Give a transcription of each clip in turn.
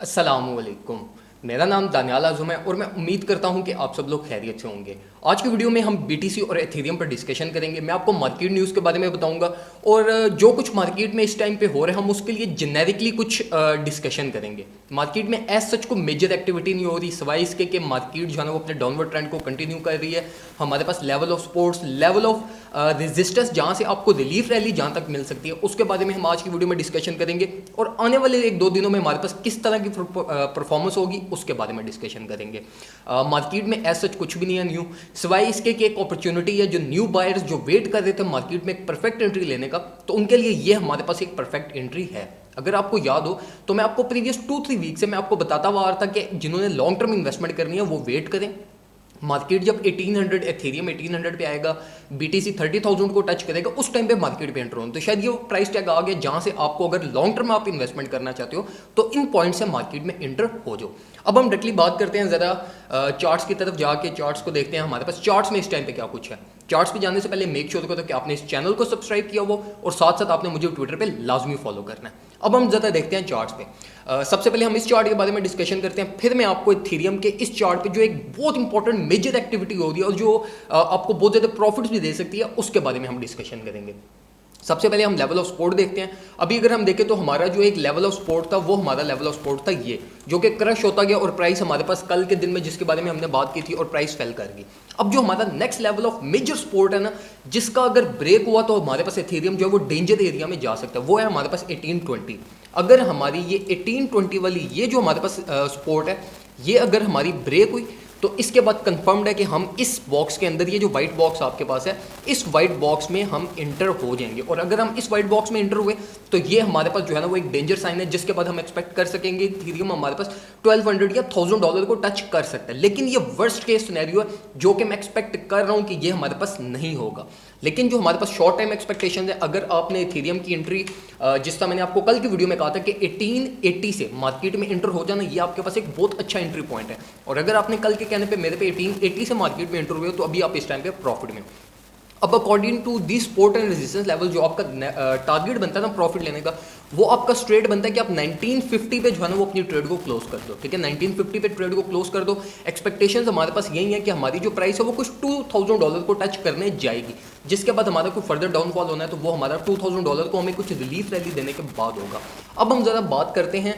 अस्सलामुअलैकुम। मेरा नाम दानियाल आज़म है और मैं उम्मीद करता हूं कि आप सब लोग खैरियत से होंगे। आज की वीडियो में हम बीटीसी और एथेरियम पर डिस्कशन करेंगे। मैं आपको मार्केट न्यूज़ के बारे में बताऊंगा और जो कुछ मार्केट में इस टाइम पे हो रहा है हम उसके लिए जेनेरिकली कुछ डिस्कशन करेंगे। मार्केट में एज सच को मेजर एक्टिविटी नहीं हो रही सिवाय इसके कि मार्केट जो है ना वो अपने डाउनवर्ड ट्रेंड को कंटिन्यू कर रही है। हमारे पास level of supports, level of resistance जहाँ से आपको रिलीफ रैली जहाँ तक मिल सकती है उसके बारे में हम आज की वीडियो में डिस्कशन करेंगे और आने वाले एक दो दिनों में हमारे पास किस तरह की परफॉर्मेंस होगी उसके बारे में डिस्कशन करेंगे। मार्केट में एज सच कुछ भी नहीं है न्यू सिवाय इसके कि एक अपॉर्चुनिटी है। जो न्यू बायर्स जो वेट कर रहे थे मार्केट में एक परफेक्ट एंट्री लेने का, तो उनके लिए ये हमारे पास एक परफेक्ट एंट्री है। अगर आपको याद हो तो मैं आपको प्रीवियस 2-3 वीक से मैं आपको बताता हुआ आ रहा था कि जिन्होंने लॉन्ग टर्म इन्वेस्टमेंट करनी है वो वेट करें। मार्केट जब 1800 एथेरियम 1800 पे आएगा, बीटीसी 30,000 को टच करेगा, उस टाइम पे मार्केट पे एंटर हो। तो शायद ये प्राइस टैग आ गया जहां से आपको अगर लॉन्ग टर्म आप इन्वेस्टमेंट करना चाहते हो तो इन पॉइंट से मार्केट में एंटर हो जाओ। अब हम डायरेक्टली बात करते हैं ज़रा चार्ट्स की तरफ जाके चार्ट्स को देखते हैं हमारे पास चार्ट्स में इस टाइम पे क्या कुछ है। चार्ट्स पे जाने से पहले मेक श्योर करो कि आपने इस चैनल को सब्सक्राइब किया हो और साथ साथ आपने मुझे ट्विटर पे लाजमी फॉलो करना है। अब हम ज़रा देखते हैं चार्ट्स पे। सबसे पहले हम इस चार्ट के बारे में डिस्कशन करते हैं, फिर मैं आपको इथेरियम के इस चार्ट पे जो एक बहुत इंपॉर्टेंट मेजर एक्टिविटी हो रही है और जो आपको बहुत ज़्यादा प्रॉफिट्स भी दे सकती है उसके बारे में हम डिस्कशन करेंगे। सबसे पहले हम लेवल ऑफ सपोर्ट देखते हैं। अभी अगर हम देखें तो हमारा जो एक लेवल ऑफ सपोर्ट था वो हमारा लेवल ऑफ सपोर्ट था ये, जो कि क्रश होता गया और प्राइस हमारे पास कल के दिन में जिसके बारे में हमने बात की थी और प्राइस फेल कर गई। अब जो हमारा next level of major support है ना, जिसका अगर ब्रेक हुआ तो हमारे पास एथेरियम जो है वो डेंजर एरिया में जा सकता है, वो है हमारे पास 1820। अगर हमारी ये 1820 वाली ये जो हमारे पास सपोर्ट है ये अगर हमारी ब्रेक हुई तो इसके बाद कंफर्म्ड है कि हम इस बॉक्स के अंदर, ये जो व्हाइट बॉक्स आपके पास है, इस व्हाइट बॉक्स में हम इंटर हो जाएंगे। और अगर हम इस व्हाइट बॉक्स में इंटर हुए तो ये हमारे पास जो है ना वो एक डेंजर साइन है, जिसके बाद हम एक्सपेक्ट कर सकेंगे इथेरियम हमारे पास 1200 या $1000 को टच कर सकता है। लेकिन ये वर्स्ट केस सिनेरियो है जो कि मैं एक्सपेक्ट कर रहा हूँ कि ये हमारे पास नहीं होगा। लेकिन जो हमारे पास शॉर्ट टाइम एक्सपेक्टेशन है, अगर आपने इथेरियम की एंट्री जिस तरह मैंने आपको कल की वीडियो में कहा था कि 1880 से मार्केट में एंटर हो जाना, ये आपके पास एक बहुत अच्छा एंट्री पॉइंट है। और अगर आपने कल के कहने पे मेरे पे 1880 से मार्केट में एंटर हुए हो तो अभी आप इस टाइम पे प्रॉफिट में। अब according to the support and resistance level जो आपका टारगेट बनता है ना प्रॉफिट लेने का, वो आपका स्ट्रेट बनता है कि आप 1950 पे जो है ना वो अपनी ट्रेड को क्लोज कर दो। ठीक है, 1950 पे ट्रेड को क्लोज कर दो। एक्सपेक्टेशंस हमारे पास यही है कि हमारी जो प्राइस है वो कुछ $2000 को टच करने जाएगी, जिसके बाद हमारा कोई फर्दर डाउनफॉल होना है तो वो हमारा $2000 को हमें कुछ रिलीफ रैली देने के बाद होगा। अब हम ज़रा बात करते हैं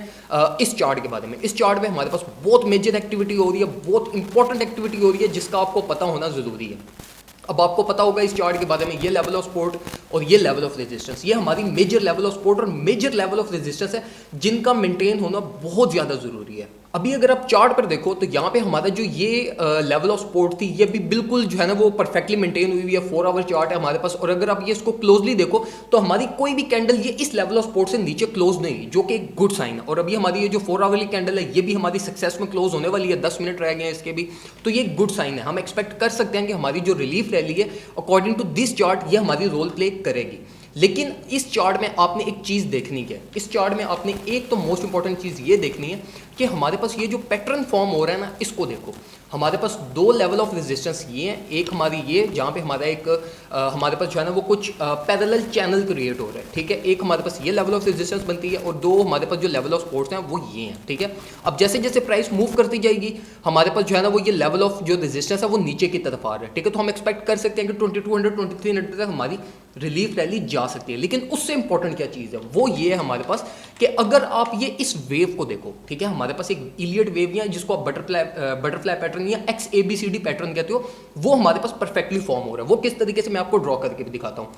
इस चार्ट के बारे में। इस चार्ट में हमारे पास बहुत मेजर एक्टिविटी हो रही है, बहुत इंपॉर्टेंट एक्टिविटी हो रही है जिसका आपको पता होना ज़रूरी है। अब आपको पता होगा इस चार्ट के बारे में, ये लेवल ऑफ सपोर्ट और ये लेवल ऑफ रेजिस्टेंस, ये हमारी मेजर लेवल ऑफ सपोर्ट और मेजर लेवल ऑफ रेजिस्टेंस है जिनका मेंटेन होना बहुत ज़्यादा ज़रूरी है। अभी अगर आप चार्ट पर देखो तो यहाँ पे हमारा जो ये लेवल ऑफ सपोर्ट थी ये भी बिल्कुल जो है ना वो परफेक्टली मेंटेन हुई हुई है। 4 आवर चार्ट है हमारे पास और अगर आप ये इसको क्लोजली देखो तो हमारी कोई भी कैंडल ये इस लेवल ऑफ सपोर्ट से नीचे क्लोज नहीं, जो कि एक गुड साइन है। और अभी हमारी ये जो 4 आवर वाली कैंडल है ये भी हमारी सक्सेस में क्लोज होने वाली है, 10 मिनट रह गए हैं इसके भी, तो ये गुड साइन है। हम एक्सपेक्ट कर सकते हैं कि हमारी जो रिलीफ रैली है अकॉर्डिंग टू दिस चार्ट ये हमारी रोल प्ले करेगी। लेकिन इस चार्ट में आपने एक चीज़ देखनी है, इस चार्ट में आपने एक तो मोस्ट इंपॉर्टेंट चीज़ ये देखनी है कि हमारे पास ये जो पैटर्न फॉर्म हो रहा है ना, इसको देखो। हमारे पास दो लेवल ऑफ रेजिस्टेंस ये हैं, एक हमारी ये जहाँ पे हमारा एक हमारे पास जो है ना वो कुछ पैरेलल चैनल क्रिएट हो रहा है। ठीक है, एक हमारे पास ये लेवल ऑफ रेजिस्टेंस बनती है और दो हमारे पास जो लेवल ऑफ सपोर्ट्स हैं वो ये हैं। ठीक है, अब जैसे जैसे प्राइस मूव करती जाएगी हमारे पास जो है ना वो ये लेवल ऑफ जो रेजिस्टेंस है वो नीचे की तरफ आ रहा है। ठीक है, तो हम एक्सपेक्ट कर सकते हैं कि 2200 2300 तक हमारी रिलीफ रैली जा सकती है। लेकिन उससे इंपॉर्टेंट क्या चीज़ है वो ये है हमारे पास कि अगर आप ये इस वेव को देखो, ठीक है, हमारे पास एक इलियट वेव या जिसको आप बटरफ्लाई पैटर्न या XABCD पैटर्न कहते हो, वो हमारे पास परफेक्टली फॉर्म हो रहा है। वो किस तरीके से मैं आपको ड्रॉ करके भी दिखाता हूँ।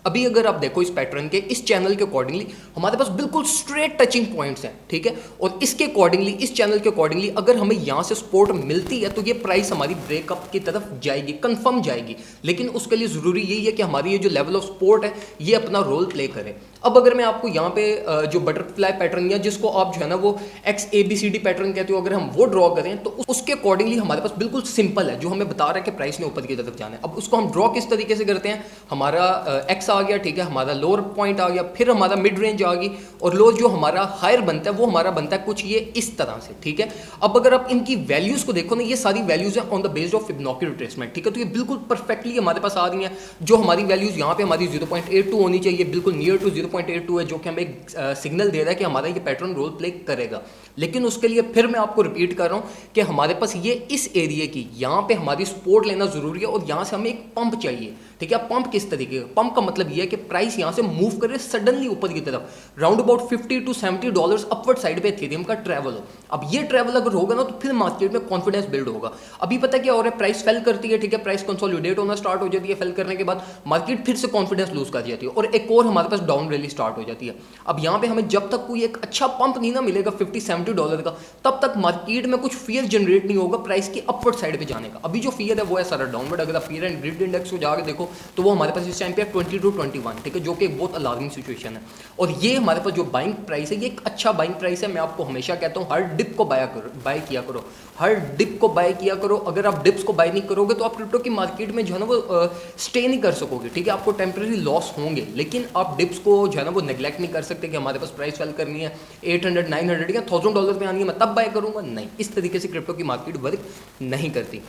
अभी अगर आप देखो इस पैटर्न के इस चैनल के अकॉर्डिंगली हमारे पास बिल्कुल स्ट्रेट टचिंग पॉइंट्स हैं। ठीक है, और इसके अकॉर्डिंगली इस चैनल के अकॉर्डिंगली अगर हमें यहाँ से सपोर्ट मिलती है तो ये प्राइस हमारी ब्रेकअप की तरफ जाएगी, कंफर्म जाएगी। लेकिन उसके लिए ज़रूरी यही है कि हमारी ये जो लेवल ऑफ सपोर्ट है ये अपना रोल प्ले करे। अब अगर मैं आपको यहाँ पे जो बटरफ्लाई पैटर्न या जिसको आप जो है ना वो XABCD पैटर्न कहते हो, अगर हम वो ड्रॉ करें तो उसके अकॉर्डिंगली हमारे पास बिल्कुल सिंपल है जो हमें बता रहा है कि प्राइस ने ऊपर की तरफ जाना है। अब उसको हम ड्रॉ किस तरीके से करते हैं, हमारा एक्स आ गया, ठीक है, हमारा लोअर पॉइंट आ गया, फिर हमारा मिड रेंज आ गई और लो जो हमारा हायर बनता है वो हमारा बनता है कुछ ये इस तरह से। ठीक है, अब अगर आप इनकी वैल्यूज को देखो ना, ये सारी वैल्यूज है on the based of Fibonacci retracement. ठीक है, तो ये बिल्कुल परफेक्टली हमारे पास आ रही है। जो हमारी वैल्यूज यहाँ पे हमारी 0.82 होनी चाहिए, बिल्कुल नियर टू 0.82 है, जो कि हमें एक सिग्नल दे रहा है कि हमारा ये पैटर्न रोल प्ले करेगा। लेकिन उसके लिए फिर मैं आपको रिपीट कर रहा हूँ कि हमारे पास ये इस एरिया की यहाँ पे हमारी सपोर्ट लेना जरूरी है और यहाँ से हमें एक पंप चाहिए, ठीक है। पंप किस तरीके का? पंप का मतलब ये है कि प्राइस यहाँ से मूव करे सडनली ऊपर की तरफ, round about $50 to $70 upward side पे इथेरियम का ट्रैवल हो। अब ये ट्रैवल अगर होगा ना तो फिर मार्केट में कॉन्फिडेंस बिल्ड होगा। अभी पता क्या हो रहा है, प्राइस फेल करती है, ठीक है, प्राइस कंसोलिडेट होना स्टार्ट हो जाती है, फेल करने के बाद मार्केट फिर से कॉन्फिडेंस लूज कर जाती है और एक और हमारे पास डाउन रैली स्टार्ट हो जाती है। अब यहाँ पे हमें जब तक कोई एक अच्छा पंप नहीं ना मिलेगा $50-70 का, तब तक मार्केट में कुछ फियर जनरेट नहीं होगा प्राइस की अपवर्ड साइड पे जाने का। अभी जो फियर है वो है सारा डाउनवर्ड। अगर आप फियर एंड ग्रिड इंडेक्स को जाकर देखो तो वो हमारे पास इस टाइम पे 20 to 21, ठीक है, जो कि एक बहुत अलार्मिंग सिचुएशन है। और ये हमारे पास जो बाइंग प्राइस है ये एक अच्छा बाइंग प्राइस है। मैं आपको हमेशा कहता हूँ हर डिप को बाय किया करो, हर डिप को बाय किया करो। अगर आप डिप्स को बाय नहीं करोगे तो आप क्रिप्टो की मार्केट में जो है ना वो स्टे नहीं कर सकोगे, ठीक है, आपको टेम्परेरी लॉस होंगे। लेकिन आप डिप्स को जो है ना वो नेग्लेक्ट नहीं कर सकते कि हमारे पास प्राइस फेल करनी है 800, 900 या $1000 में आनी है, मैं तब बाय करूंगा। नहीं, इस तरीके से क्रिप्टो की मार्केट वर्क नहीं करती।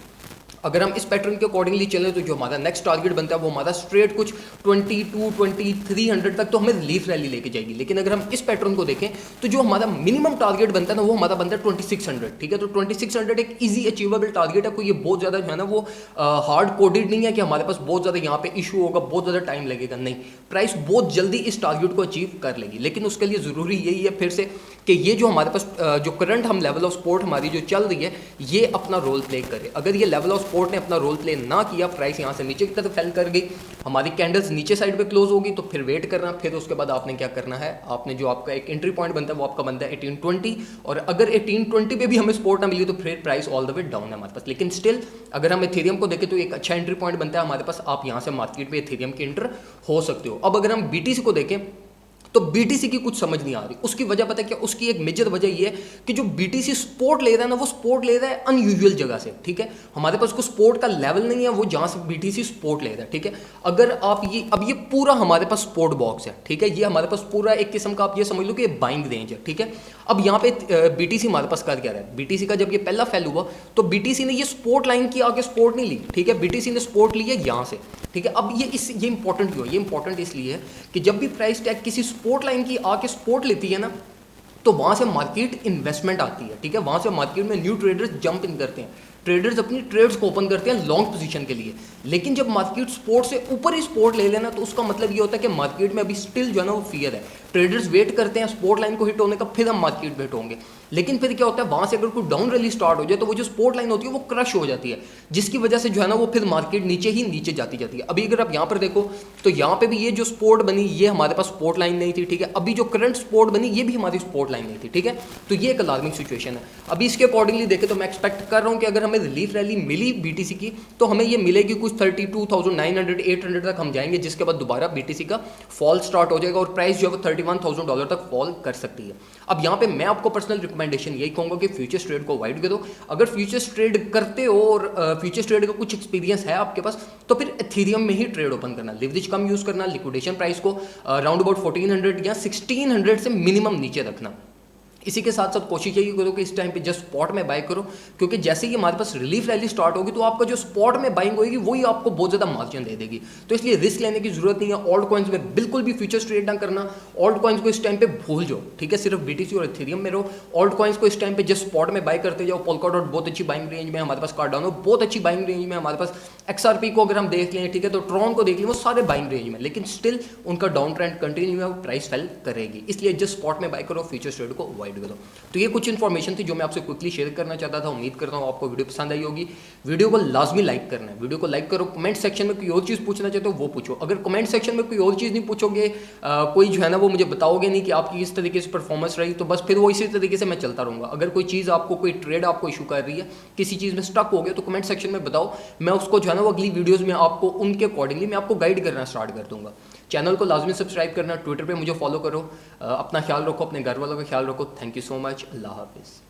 अगर हम इस पैटर्न के अकॉर्डिंगली चलें तो जो हमारा नेक्स्ट टारगेट बनता है वो हमारा स्ट्रेट कुछ 22-2300 तक तो हमें रिलीफ रैली लेके जाएगी। लेकिन अगर हम इस पैटर्न को देखें तो जो हमारा मिनिमम टारगेट बनता है ना वो हमारा बनता है 2600, ठीक है। तो 2600 एक इजी अचीवेबल टारगेट है, कोई ये बहुत ज़्यादा जो है ना वो हार्ड कोडेड नहीं है कि हमारे पास बहुत ज़्यादा यहाँ पे इशू होगा, बहुत ज़्यादा टाइम लगेगा। नहीं, प्राइस बहुत जल्दी इस टारगेट को अचीव कर लेगी। लेकिन उसके लिए ज़रूरी यही है फिर से कि ये जो हमारे पास जो करंट हम लेवल ऑफ सपोर्ट हमारी जो चल रही है ये अपना रोल प्ले करे। अगर ये लेवल ऑफ सपोर्ट ने अपना रोल प्ले ना किया, प्राइस यहाँ से नीचे की तरफ फेल कर गई, हमारी कैंडल्स नीचे साइड पे क्लोज होगी, तो फिर वेट करना। फिर उसके बाद आपने क्या करना है, आपने जो आपका एक एंट्री पॉइंट बनता है वो आपका बनता है 1820, और अगर 1820 पे भी हमें सपोर्ट ना मिली तो फिर price all the way down है हमारे पास। लेकिन स्टिल अगर हम एथेरियम को देखें तो एक अच्छा एंट्री पॉइंट बनता है हमारे पास, आप यहाँ से मार्केट में एथेरियम के एंटर हो सकते हो। अब अगर हम बीटीसी को देखें तो बीटीसी की कुछ समझ नहीं आ रही। उसकी वजह पता है क्या? उसकी एक मेजर वजह ये है कि जो बीटीसी सपोर्ट ले रहा है ना वो सपोर्ट ले रहा है अनयूजुअल जगह से, ठीक है। हमारे पास कोई सपोर्ट का लेवल नहीं है वो जहां से बीटीसी सपोर्ट ले रहा है, ठीक है। अगर आप ये अब ये पूरा हमारे पास सपोर्ट बॉक्स है, ठीक है, ये हमारे पास पूरा एक किस्म का आप ये समझ लो कि बाइंग रेंज है, ठीक है। अब यहाँ पे बीटीसी हमारे पास कर क्या रहा है, बीटीसी का जब ये पहला फेल हुआ तो बीटीसी ने ये सपोर्ट लाइन की आगे सपोर्ट नहीं ली, ठीक है, बीटीसी ने सपोर्ट ली है यहाँ से, ठीक है। अब ये इंपॉर्टेंट क्यों है? ये इंपॉर्टेंट इसलिए है कि जब भी प्राइस टैग किसी सपोर्ट लाइन की आके सपोर्ट लेती है ना तो वहां से मार्केट इन्वेस्टमेंट आती है, ठीक है, वहां से मार्केट में न्यू ट्रेडर्स जंप इन करते हैं, ट्रेडर्स अपनी ट्रेड्स को ओपन करते हैं लॉन्ग पोजीशन के लिए। लेकिन जब मार्केट सपोर्ट से ऊपर ही सपोर्ट ले लेना तो उसका मतलब ये होता है कि मार्केट में अभी स्टिल जो है ना वो फियर है, ट्रेडर्स वेट करते हैं सपोर्ट लाइन को हिट होने का, फिर हम मार्केट वेट होंगे। लेकिन फिर क्या होता है, वहां से अगर कोई डाउन रैली स्टार्ट हो जाए तो वो जो सपोर्ट लाइन होती है वो क्रश हो जाती है, जिसकी वजह से जो है ना वो फिर मार्केट नीचे ही नीचे जाती है। अभी अगर आप यहाँ पर देखो तो यहाँ पे भी ये जो सपोर्ट बनी ये हमारे पास सपोर्ट लाइन नहीं थी, ठीक है। अभी जो करंट सपोर्ट बनी ये भी हमारी सपोर्ट लाइन नहीं थी, ठीक है। तो ये एक अलार्मिंग सिचुएशन है। अभी इसके अकॉर्डिंगली देखे तो मैं एक्सपेक्ट कर रहा हूँ कि अगर हमें रिलीफ रैली मिली बीटीसी की तो हमें ये मिलेगी कुछ 32,900 800 तक हम जाएंगे, जिसके बाद दोबारा बीटीसी का फॉल स्टार्ट हो जाएगा और प्राइस जो है $31,000 तक फॉल कर सकती है। अब यहाँ पे मैं आपको पर्सनल रिकमेंडेशन यही कहूँगा कि फ्यूचर्स ट्रेड को अवॉइड करो। अगर फ्यूचर्स ट्रेड करते हो और फ्यूचर्स ट्रेड का कुछ एक्सपीरियंस है आपके पास तो फिर एथेरियम में ही ट्रेड ओपन करना, लिवरेज कम यूज करना, लिक्विडेशन प्राइस को राउंड अबाउट 1400 या 1600 से मिनिमम नीचे रखना। इसी के साथ साथ कोशिश यही करो कि इस टाइम पे जस्ट स्पॉट में बाय करो, क्योंकि जैसे ही हमारे पास रिलीफ रैली स्टार्ट होगी तो आपका जो स्पॉट में बाइंग होगी वही आपको बहुत ज़्यादा मार्जिन दे देगी। तो इसलिए रिस्क लेने की जरूरत नहीं है। ऑल्ट कॉइन्स में बिल्कुल भी फ्यूचर्स ट्रेड ना करना, ऑल्ट कॉइन्स को इस टाइम पे भूल जाओ, ठीक है, सिर्फ बीटीसी और एथेरियम में रहो। ऑल्ट कॉइन्स को इस टाइम पे जस्ट स्पॉट में बाय करते जाओ। पोलकाडॉट बहुत अच्छी बाइंग रेंज में, हमारे पास कार्डानो बहुत अच्छी बाइंग रेंज में, हमारे पास XRP को अगर हम देख लें, ठीक है, तो ट्रॉन को देख लें, वो सारे बाइंग रेंज में, लेकिन स्टिल उनका डाउन ट्रेंड कंटिन्यू है, प्राइस फेल करेगी। इसलिए जस्ट स्पॉट में बाय करो, फ्यूचर्स ट्रेड को अवॉइड करो। तो ये कुछ इन्फॉर्मेशन थी जो मैं आपसे क्विकली शेयर करना चाहता था। उम्मीद करता हूँ आपको वीडियो पसंद आई होगी। वीडियो को लाजमी लाइक करना है, वीडियो को लाइक करो। कमेंट सेक्शन में कोई और चीज़ पूछना चाहते हो वो पूछो। अगर कमेंट सेक्शन में कोई और चीज़ नहीं पूछोगे, कोई जो है ना वो मुझे बताओगे नहीं कि आपकी किस तरीके से परफॉर्मेंस रही, तो बस फिर वो इसी तरीके से मैं चलता रहूँगा। अगर कोई चीज़ आपको, कोई ट्रेड आपको इशू कर रही है, किसी चीज़ में स्टक हो गया, तो कमेंट सेक्शन में बताओ, मैं उसको जो है ना वो अगली वीडियोज़ में आपको उनके अकॉर्डिंगली मैं आपको गाइड करना स्टार्ट कर दूँगा। चैनल को लाजमी सब्सक्राइब करना, ट्विटर पे मुझे फॉलो करो। अपना ख्याल रखो, अपने घर वालों का ख्याल रखो। Thank you so much. अल्लाह हाफिज़।